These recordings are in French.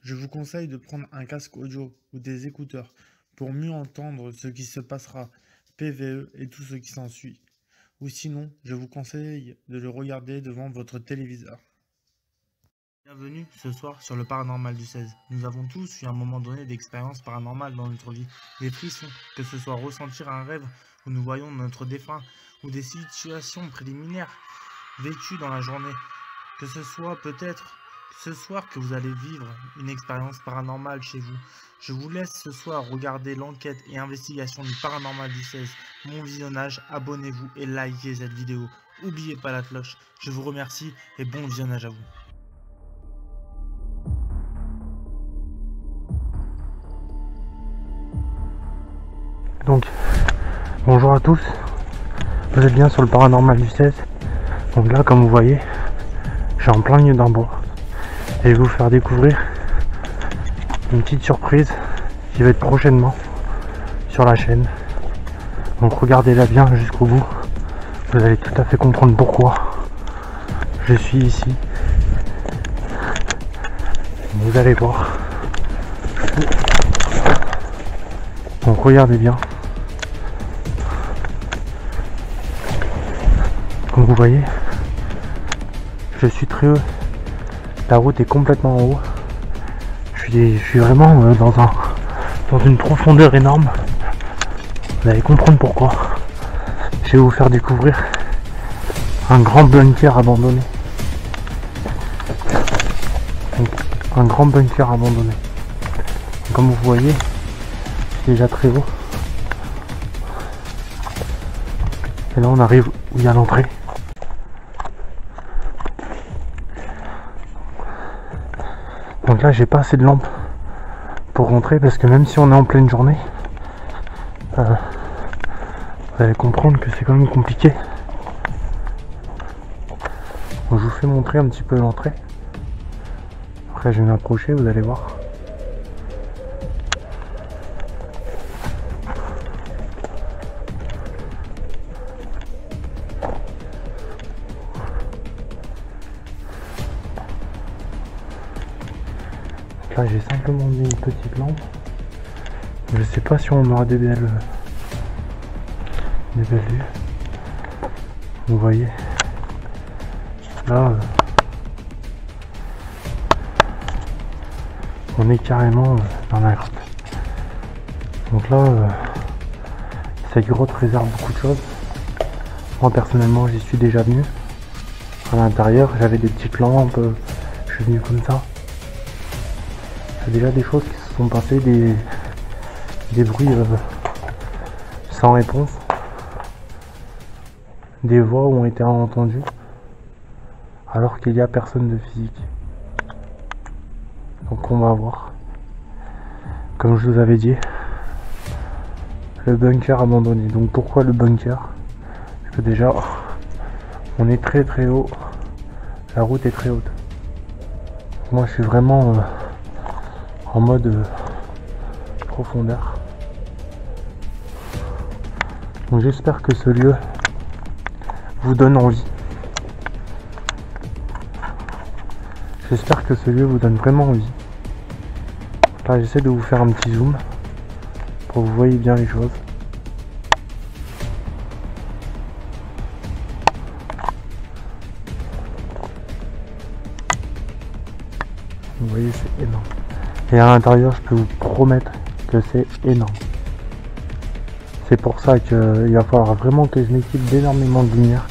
Je vous conseille de prendre un casque audio ou des écouteurs pour mieux entendre ce qui se passera, PVE et tout ce qui s'ensuit. Ou sinon, je vous conseille de le regarder devant votre téléviseur. Bienvenue ce soir sur le paranormal du 16. Nous avons tous eu à un moment donné d'expériences paranormales dans notre vie. Des frissons, que ce soit ressentir un rêve où nous voyons notre défunt ou des situations préliminaires vécues dans la journée. Que ce soit peut-être ce soir que vous allez vivre une expérience paranormale chez vous. Je vous laisse ce soir regarder l'enquête et investigation du paranormal du 16. Mon visionnage, abonnez-vous et likez cette vidéo. N'oubliez pas la cloche. Je vous remercie et bon visionnage à vous. Donc, bonjour à tous, vous êtes bien sur le paranormal du 16. Donc là, comme vous voyez, je suis en plein milieu d'un bois et je vais vous faire découvrir une petite surprise qui va être prochainement sur la chaîne. Donc regardez-la bien jusqu'au bout, vous allez tout à fait comprendre pourquoi je suis ici. Vous allez voir. Donc regardez bien. Comme vous voyez, je suis très haut. La route est complètement en haut. Je suis vraiment dans une profondeur énorme. Vous allez comprendre pourquoi. Je vais vous faire découvrir un grand bunker abandonné. Un grand bunker abandonné. Comme vous voyez, c'est déjà très haut. Et là on arrive où il y a l'entrée. Donc là j'ai pas assez de lampes pour rentrer parce que même si on est en pleine journée, vous allez comprendre que c'est quand même compliqué. Donc, je vous fais montrer un petit peu l'entrée. Après je vais m'approcher, vous allez voir. Là j'ai simplement mis une petite lampe. Je sais pas si on aura des belles vues. Vous voyez là on est carrément dans la grotte. Donc là cette grotte réserve beaucoup de choses. Moi personnellement j'y suis déjà venu. À l'intérieur j'avais des petites lampes, je suis venu comme ça. Il y a déjà des choses qui se sont passées, des bruits sans réponse, des voix ont été entendues alors qu'il n'y a personne de physique. Donc on va voir. Comme je vous avais dit, le bunker abandonné. Donc pourquoi le bunker? Parce que déjà on est très très haut, la route est très haute. Moi je suis vraiment en mode profondeur. Donc j'espère que ce lieu vous donne envie. J'espère que ce lieu vous donne vraiment envie. Là j'essaie de vous faire un petit zoom pour que vous voyez bien les choses. Vous voyez, c'est énorme. Et à l'intérieur, je peux vous promettre que c'est énorme. C'est pour ça qu'il va falloir vraiment que je m'équipe d'énormément de lumière.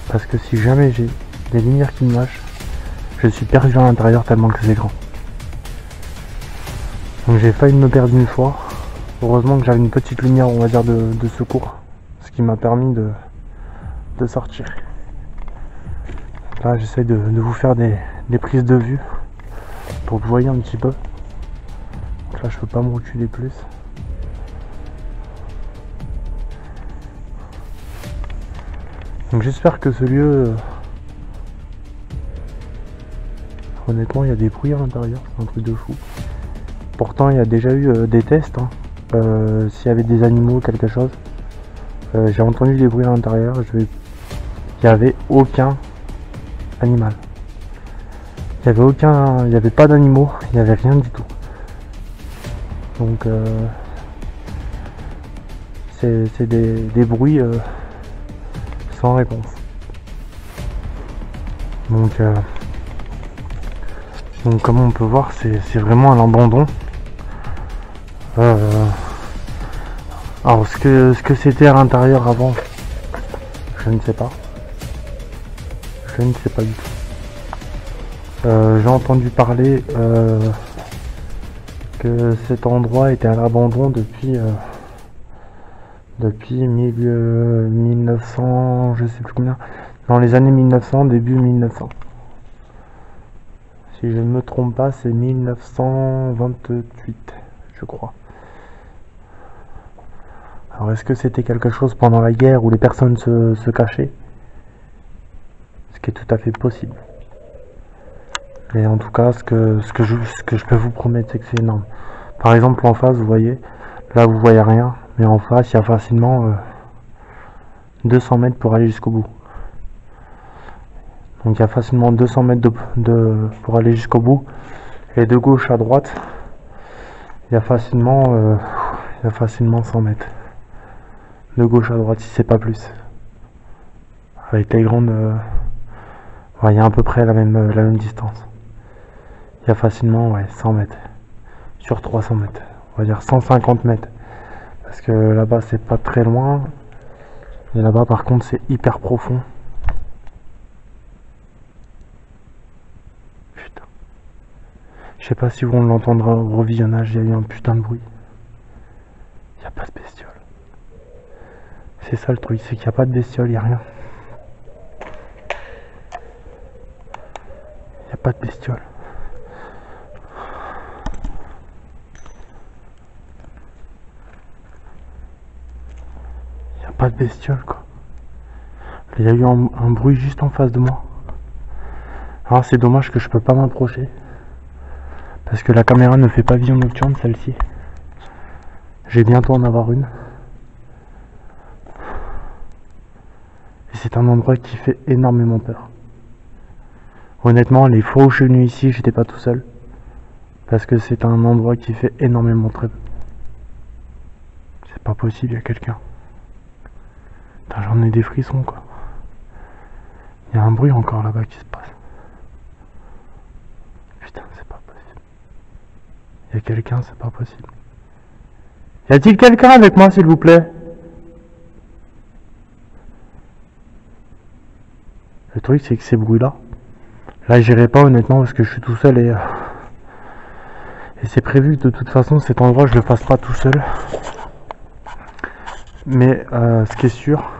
Parce que si jamais j'ai des lumières qui me lâchent, je suis perdu à l'intérieur tellement que c'est grand. Donc j'ai failli me perdre une fois. Heureusement que j'avais une petite lumière, on va dire, de secours. Ce qui m'a permis de sortir. Là, j'essaie de vous faire des prises de vue pour que vous voyez un petit peu. Là je peux pas me reculer plus. Donc j'espère que ce lieu, honnêtement il y a des bruits à l'intérieur, c'est un truc de fou. Pourtant il y a déjà eu des tests, hein. S'il y avait des animaux, quelque chose. J'ai entendu des bruits à l'intérieur, il n'y avait aucun animal. Il n'y avait pas d'animaux, il n'y avait rien du tout. Donc c'est des bruits sans réponse. Donc comme on peut voir, c'est vraiment un abandon. Alors ce que c'était à l'intérieur avant, je ne sais pas. Je ne sais pas du tout. J'ai entendu parler que cet endroit était à l'abandon depuis 1900, je sais plus combien, dans les années 1900, début 1900. Si je ne me trompe pas, c'est 1928, je crois. Alors est-ce que c'était quelque chose pendant la guerre où les personnes se cachaient? Ce qui est tout à fait possible. Et en tout cas, ce que je peux vous promettre, c'est que c'est énorme. Par exemple, en face, vous voyez, là vous voyez rien, mais en face, il y a facilement 200 mètres pour aller jusqu'au bout. Donc il y a facilement 200 mètres pour aller jusqu'au bout. Et de gauche à droite, il y a facilement 100 mètres. De gauche à droite, si c'est pas plus. Avec les grandes... il y a à peu près la même distance. Il y a facilement 100 mètres. Sur 300 mètres. On va dire 150 mètres. Parce que là-bas, c'est pas très loin. Et là-bas, par contre, c'est hyper profond. Putain. Je sais pas si on l'entendra au revisionnage, il y a eu un putain de bruit. Il n'y a pas de bestiole. C'est ça le truc, c'est qu'il n'y a pas de bestiole, il n'y a rien. Il n'y a pas de bestiole. Il n'y a pas de bestiole, quoi. Il y a eu un bruit juste en face de moi. Alors c'est dommage que je peux pas m'approcher. Parce que la caméra ne fait pas vision nocturne, celle-ci. Je vais bientôt en avoir une. Et c'est un endroit qui fait énormément peur. Honnêtement, les fois où je suis venu ici, j'étais pas tout seul. Parce que c'est un endroit qui fait énormément très peur. C'est pas possible, il y a quelqu'un. J'en ai des frissons, quoi. Il y a un bruit encore là-bas qui se passe. Putain, c'est pas possible. Il y a quelqu'un, c'est pas possible. Y a-t-il quelqu'un avec moi, s'il vous plaît? Le truc, c'est que ces bruits-là, là, j'irai pas honnêtement parce que je suis tout seul et c'est prévu que de toute façon, cet endroit, je le fasse pas tout seul. Mais ce qui est sûr,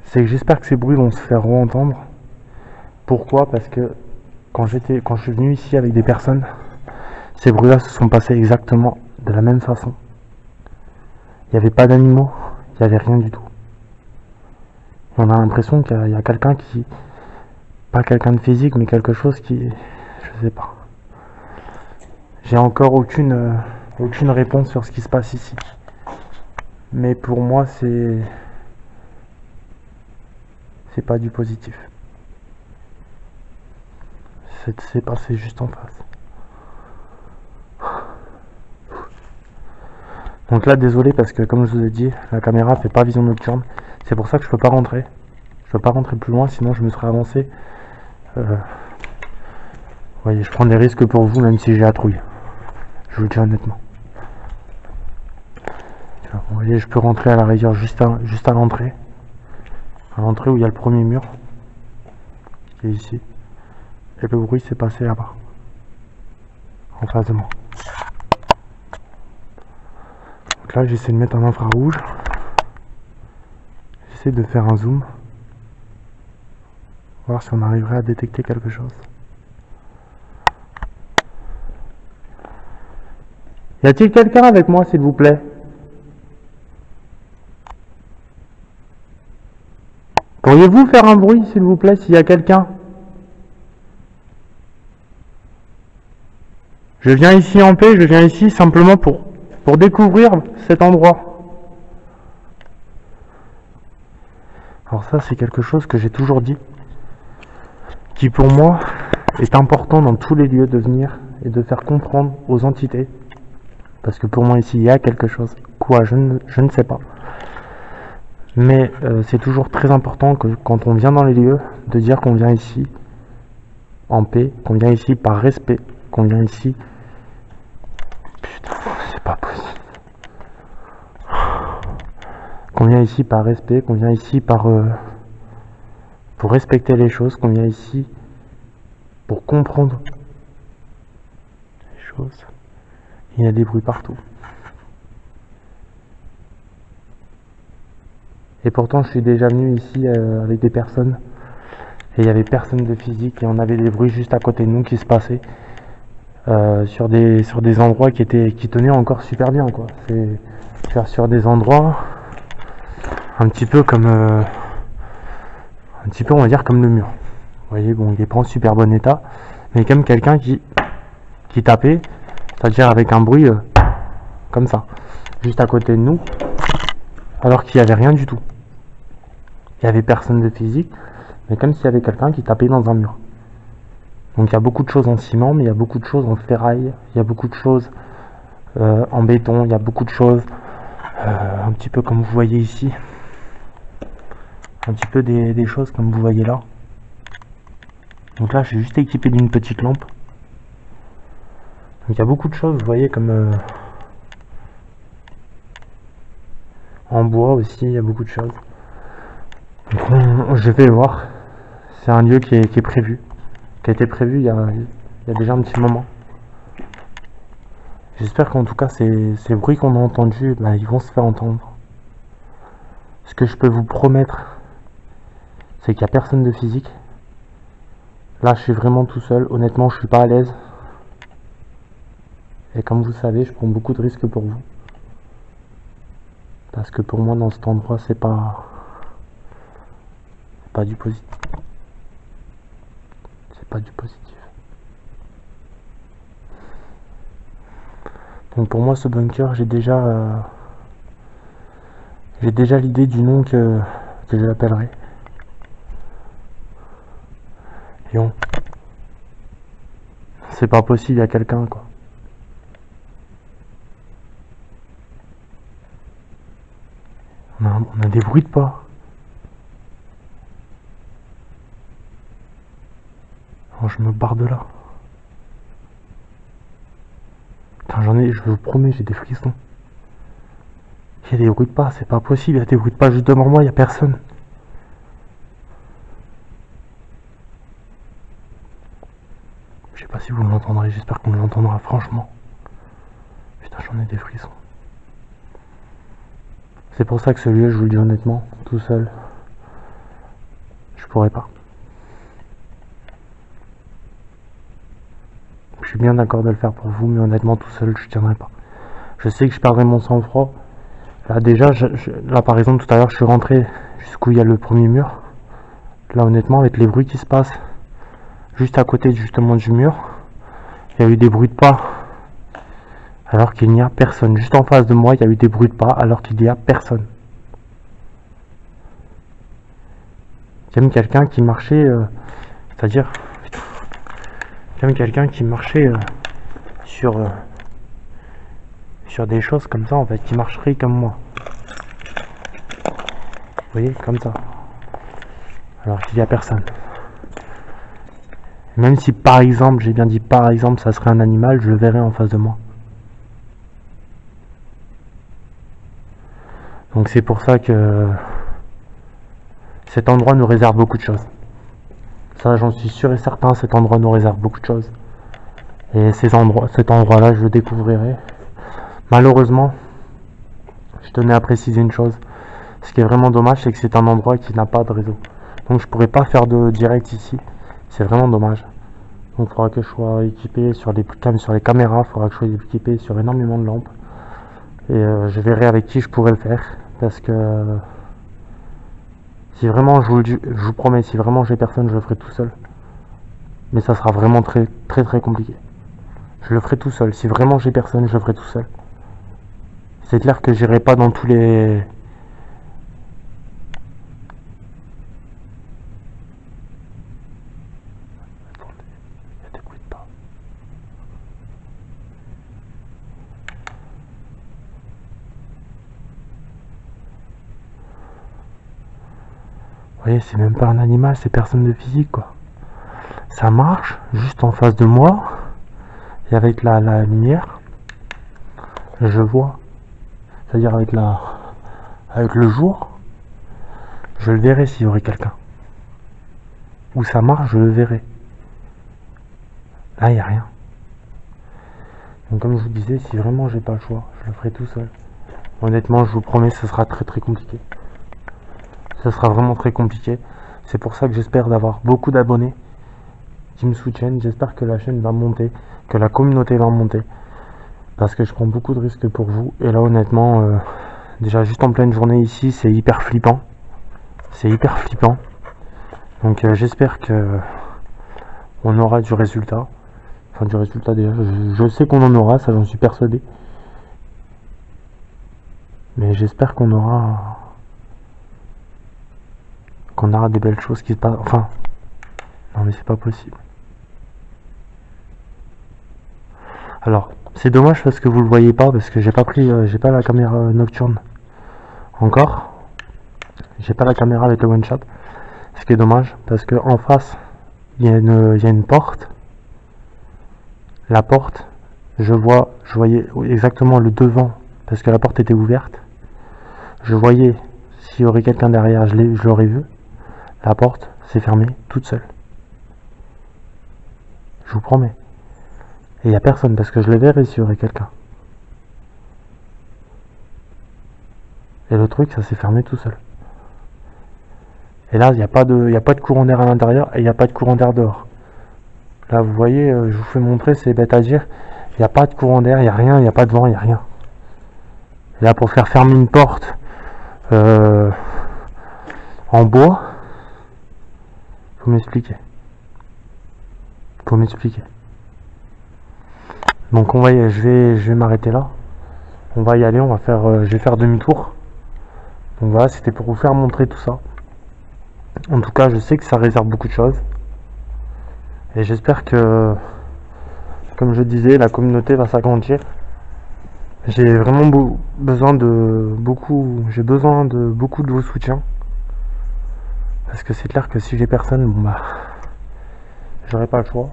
c'est que j'espère que ces bruits vont se faire entendre. Pourquoi? Parce que quand je suis venu ici avec des personnes, ces bruits-là se sont passés exactement de la même façon. Il n'y avait pas d'animaux, il n'y avait rien du tout. On a l'impression qu'il y a quelqu'un qui... Pas quelqu'un de physique, mais quelque chose qui... Je sais pas. J'ai encore aucune réponse sur ce qui se passe ici. Mais pour moi, c'est pas du positif. C'est passé juste en face. Donc là, désolé parce que comme je vous ai dit, la caméra fait pas vision nocturne. C'est pour ça que je peux pas rentrer. Je peux pas rentrer plus loin, sinon je me serais avancé. Vous voyez, je prends des risques pour vous, même si j'ai la trouille. Je vous le dis honnêtement. Vous voyez, je peux rentrer à la rigueur juste à l'entrée. À l'entrée où il y a le premier mur. Qui est ici. Et le bruit s'est passé là-bas. En face de moi. Donc là, j'essaie de mettre un infrarouge. J'essaie de faire un zoom. Voir si on arriverait à détecter quelque chose. Y a-t-il quelqu'un avec moi, s'il vous plaît? Pourriez-vous faire un bruit, s'il vous plaît, s'il y a quelqu'un? Je viens ici en paix, je viens ici simplement pour découvrir cet endroit. Alors ça, c'est quelque chose que j'ai toujours dit. Qui pour moi est important dans tous les lieux de venir et de faire comprendre aux entités, parce que pour moi ici il y a quelque chose, quoi je ne sais pas, mais c'est toujours très important que quand on vient dans les lieux, de dire qu'on vient ici en paix, qu'on vient ici par respect, qu'on vient ici, putain c'est pas possible, qu'on vient ici par respect, qu'on vient ici par pour respecter les choses, qu'on vient ici pour comprendre les choses. Il y a des bruits partout. Et pourtant je suis déjà venu ici avec des personnes et il n'y avait personne de physique et on avait des bruits juste à côté de nous qui se passaient sur des endroits qui tenaient encore super bien quoi. C'est sur des endroits un petit peu comme on va dire comme le mur. Vous voyez, bon, il est pas en super bon état, mais comme quelqu'un qui tapait, c'est-à-dire avec un bruit comme ça, juste à côté de nous, alors qu'il n'y avait rien du tout. Il n'y avait personne de physique, mais comme s'il y avait quelqu'un qui tapait dans un mur. Donc il y a beaucoup de choses en ciment, mais il y a beaucoup de choses en ferraille, il y a beaucoup de choses en béton, il y a beaucoup de choses un petit peu comme vous voyez ici. Un petit peu des choses comme vous voyez là. Donc là je suis juste équipé d'une petite lampe. Donc il y a beaucoup de choses, vous voyez, comme en bois aussi, il y a beaucoup de choses. Donc je vais voir. C'est un lieu qui est prévu, qui a été prévu il y a déjà un petit moment. J'espère qu'en tout cas ces bruits qu'on a entendus, bah, ils vont se faire entendre. Ce que je peux vous promettre, c'est qu'il n'y a personne de physique. Là je suis vraiment tout seul, honnêtement je suis pas à l'aise. Et comme vous savez, je prends beaucoup de risques pour vous. Parce que pour moi dans cet endroit c'est pas du positif. C'est pas du positif. Donc pour moi ce bunker, j'ai déjà l'idée du nom que je l'appellerai. Lion. C'est pas possible, il y a quelqu'un quoi. On a des bruits de pas. Oh, je me barre de là. Putain, je vous promets, j'ai des frissons. Il y a des bruits de pas, c'est pas possible, il y a des bruits de pas juste devant moi, il y a personne. Je sais pas si vous m'entendrez, j'espère qu'on m'entendra franchement. Putain, j'en ai des frissons. C'est pour ça que ce lieu, je vous le dis honnêtement, tout seul, je pourrais pas. Je suis bien d'accord de le faire pour vous, mais honnêtement, tout seul, je tiendrai pas. Je sais que je perdrai mon sang-froid. Là, déjà, là, par exemple, tout à l'heure, je suis rentré jusqu'où il y a le premier mur. Là, honnêtement, avec les bruits qui se passent juste à côté, justement, du mur, il y a eu des bruits de pas, alors qu'il n'y a personne. Juste en face de moi, il y a eu des bruits de pas, alors qu'il n'y a personne. Il y a même quelqu'un qui marchait, c'est-à-dire... Comme quelqu'un qui marchait sur des choses comme ça en fait, qui marcherait comme moi. Vous voyez, comme ça. Alors qu'il n'y a personne. Même si par exemple, j'ai bien dit par exemple, ça serait un animal, je le verrais en face de moi. Donc c'est pour ça que cet endroit nous réserve beaucoup de choses. Ça, j'en suis sûr et certain, cet endroit nous réserve beaucoup de choses. Et cet endroit-là, je le découvrirai. Malheureusement, je tenais à préciser une chose. Ce qui est vraiment dommage, c'est que c'est un endroit qui n'a pas de réseau. Donc je pourrais pas faire de direct ici. C'est vraiment dommage. Donc il faudra que je sois équipé sur les caméras, il faudra que je sois équipé sur énormément de lampes. Et je verrai avec qui je pourrais le faire. Parce que... si vraiment, je vous promets, si vraiment j'ai personne, je le ferai tout seul. Mais ça sera vraiment très compliqué. Je le ferai tout seul. Si vraiment j'ai personne, je le ferai tout seul. C'est clair que j'irai pas dans tous les... Vous voyez, c'est même pas un animal, c'est personne de physique, quoi. Ça marche juste en face de moi. Et avec la lumière, je vois. C'est-à-dire avec le jour, je le verrai s'il y aurait quelqu'un. Où ça marche, je le verrai. Là, il n'y a rien. Donc comme je vous disais, si vraiment j'ai pas le choix, je le ferai tout seul. Honnêtement, je vous promets, ce sera très très compliqué. Ce sera vraiment très compliqué. C'est pour ça que j'espère d'avoir beaucoup d'abonnés qui me soutiennent. J'espère que la chaîne va monter, que la communauté va monter. Parce que je prends beaucoup de risques pour vous. Et là, honnêtement, déjà juste en pleine journée ici, c'est hyper flippant. C'est hyper flippant. Donc j'espère que on aura du résultat. Enfin du résultat déjà. Je sais qu'on en aura, ça j'en suis persuadé. Mais j'espère qu'on aura des belles choses qui se passent. Enfin, non mais c'est pas possible. Alors, c'est dommage parce que vous le voyez pas, parce que j'ai pas la caméra nocturne encore. J'ai pas la caméra avec le one shot. Ce qui est dommage, parce que en face, il y a une porte. La porte, je voyais exactement le devant, parce que la porte était ouverte. Je voyais s'il y aurait quelqu'un derrière, je l'aurais vu. La porte s'est fermée toute seule. Je vous promets. Et il n'y a personne, parce que je le verrai s'il y aurait quelqu'un. Et le truc, ça s'est fermé tout seul. Et là, il n'y a pas de courant d'air à l'intérieur et il n'y a pas de courant d'air dehors. Là, vous voyez, je vous fais montrer, c'est bête à dire. Il n'y a pas de courant d'air, il n'y a rien, il n'y a pas de vent, il n'y a rien. Et là, pour faire fermer une porte en bois, faut m'expliquer. Faut m'expliquer. Donc on va je vais m'arrêter là. On va y aller, je vais faire demi-tour. Donc voilà, c'était pour vous faire montrer tout ça. En tout cas, je sais que ça réserve beaucoup de choses. Et j'espère que, comme je disais, la communauté va s'agrandir. J'ai vraiment besoin de beaucoup de vos soutiens. Parce que c'est clair que si j'ai personne, bon bah, j'aurai pas le choix.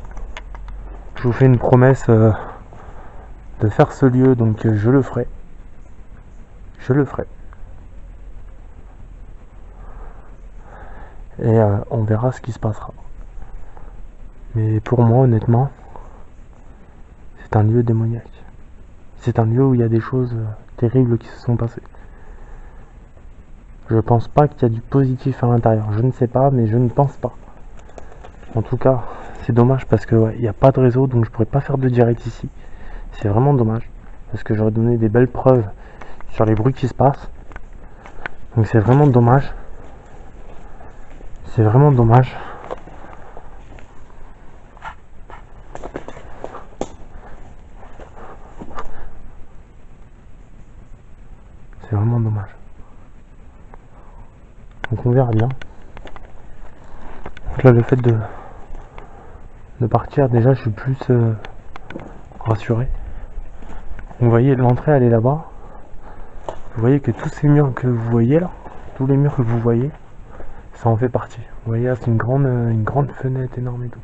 Je vous fais une promesse de faire ce lieu, donc je le ferai. Je le ferai. Et on verra ce qui se passera. Mais pour moi, honnêtement, c'est un lieu démoniaque. C'est un lieu où il y a des choses terribles qui se sont passées. Je pense pas qu'il y a du positif à l'intérieur. Je ne sais pas, mais je ne pense pas. En tout cas, c'est dommage parce que ouais, il n'y a pas de réseau, donc je pourrais pas faire de direct ici. C'est vraiment dommage. Parce que j'aurais donné des belles preuves sur les bruits qui se passent. Donc c'est vraiment dommage. C'est vraiment dommage. C'est vraiment dommage. Donc on verra bien. Donc là, le fait de partir, déjà je suis plus rassuré. Vous voyez, l'entrée elle est là-bas. Vous voyez que tous ces murs que vous voyez là, tous les murs que vous voyez, ça en fait partie. Vous voyez là, c'est une grande fenêtre énorme et tout.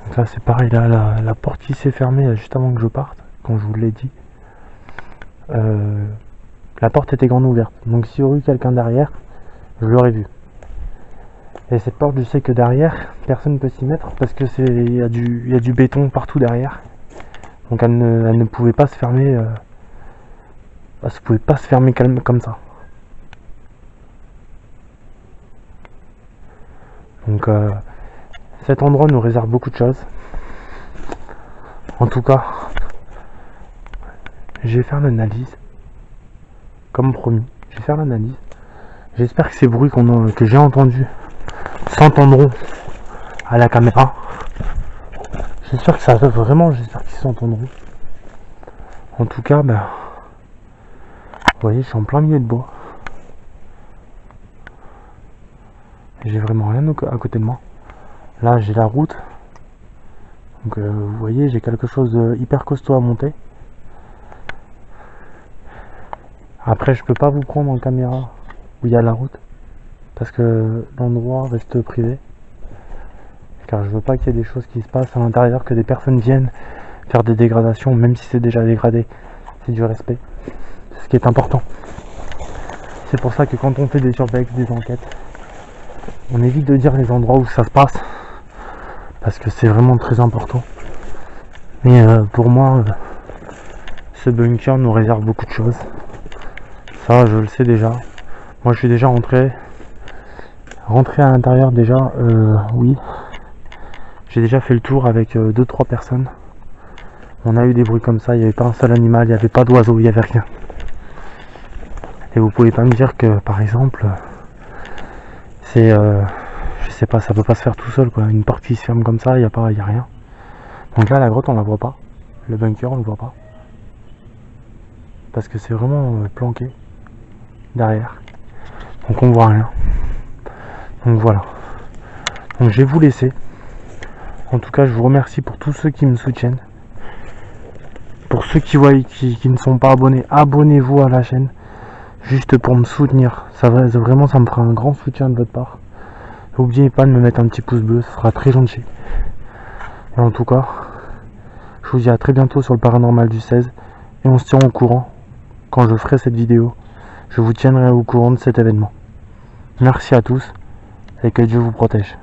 Donc là c'est pareil, là la porte qui s'est fermée là, juste avant que je parte, quand je vous l'ai dit. La porte était grande ouverte, donc s'il y aurait eu quelqu'un derrière, je l'aurais vu. Et cette porte, je sais que derrière, personne ne peut s'y mettre parce que il y a du béton partout derrière. Donc elle ne pouvait pas se fermer. Elle ne pouvait pas se fermer comme ça. Donc cet endroit nous réserve beaucoup de choses. En tout cas, je vais faire l'analyse. Comme promis, je vais faire l'analyse. J'espère que ces bruits que j'ai entendus s'entendront à la caméra. J'espère que ça va vraiment, j'espère qu'ils s'entendront. En tout cas, ben, vous voyez, je suis en plein milieu de bois. J'ai vraiment rien à côté de moi. Là, j'ai la route. Donc, vous voyez, j'ai quelque chose de hyper costaud à monter. Après, je peux pas vous prendre en caméra où il y a la route, parce que l'endroit reste privé. Car je veux pas qu'il y ait des choses qui se passent à l'intérieur, que des personnes viennent faire des dégradations, même si c'est déjà dégradé. C'est du respect. C'est ce qui est important. C'est pour ça que quand on fait des survex, des enquêtes, on évite de dire les endroits où ça se passe, parce que c'est vraiment très important. Mais pour moi, ce bunker nous réserve beaucoup de choses. Ça, je le sais déjà. Moi, je suis déjà rentré à l'intérieur déjà, oui. J'ai déjà fait le tour avec 2-3 personnes. On a eu des bruits comme ça, il n'y avait pas un seul animal, il n'y avait pas d'oiseaux, il n'y avait rien. Et vous pouvez pas me dire que, par exemple, c'est, je sais pas, ça peut pas se faire tout seul, quoi. Une porte qui se ferme comme ça, il y a rien. Donc là, la grotte, on la voit pas. Le bunker, on le voit pas. Parce que c'est vraiment planqué derrière. Donc on voit rien. Donc voilà. Donc je vais vous laisser. En tout cas, je vous remercie pour tous ceux qui me soutiennent. Pour ceux qui voient, qui ne sont pas abonnés, abonnez-vous à la chaîne. Juste pour me soutenir. Vraiment, ça me fera un grand soutien de votre part. N'oubliez pas de me mettre un petit pouce bleu, ce sera très gentil. Et en tout cas, je vous dis à très bientôt sur le paranormal du 16. Et on se tient au courant. Quand je ferai cette vidéo, je vous tiendrai au courant de cet événement. Merci à tous et que Dieu vous protège.